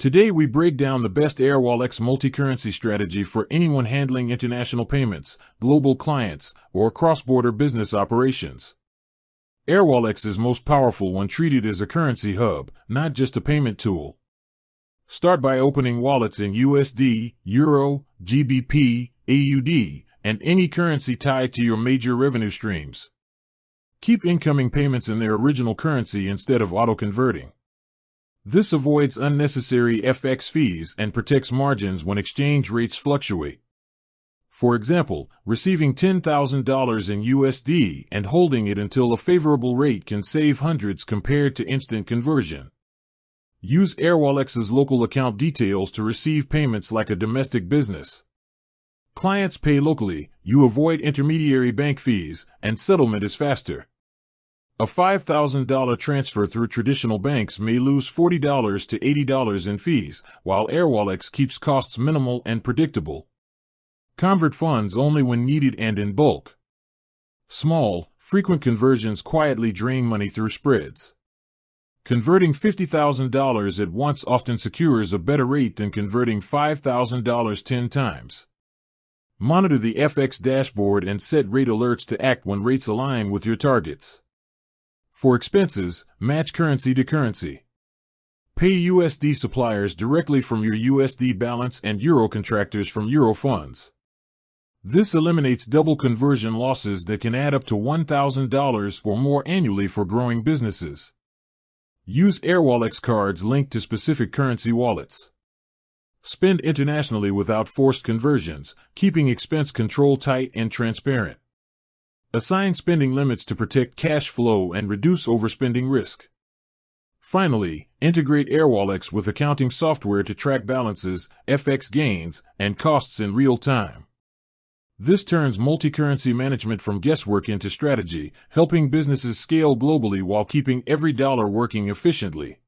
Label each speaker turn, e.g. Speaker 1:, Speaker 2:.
Speaker 1: Today we break down the best Airwallex multi-currency strategy for anyone handling international payments, global clients, or cross-border business operations. Airwallex is most powerful when treated as a currency hub, not just a payment tool. Start by opening wallets in USD, Euro, GBP, AUD, and any currency tied to your major revenue streams. Keep incoming payments in their original currency instead of auto-converting. This avoids unnecessary FX fees and protects margins when exchange rates fluctuate. For example, receiving $10,000 in USD and holding it until a favorable rate can save hundreds compared to instant conversion. Use Airwallex's local account details to receive payments like a domestic business. Clients pay locally, you avoid intermediary bank fees, and settlement is faster. A $5,000 transfer through traditional banks may lose $40 to $80 in fees, while Airwallex keeps costs minimal and predictable. Convert funds only when needed and in bulk. Small, frequent conversions quietly drain money through spreads. Converting $50,000 at once often secures a better rate than converting $5,000 10 times. Monitor the FX dashboard and set rate alerts to act when rates align with your targets. For expenses, match currency to currency. Pay USD suppliers directly from your USD balance and Euro contractors from Euro funds. This eliminates double conversion losses that can add up to $1,000 or more annually for growing businesses. Use Airwallex cards linked to specific currency wallets. Spend internationally without forced conversions, keeping expense control tight and transparent. Assign spending limits to protect cash flow and reduce overspending risk. Finally, integrate Airwallex with accounting software to track balances, FX gains, and costs in real time. This turns multi-currency management from guesswork into strategy, helping businesses scale globally while keeping every dollar working efficiently.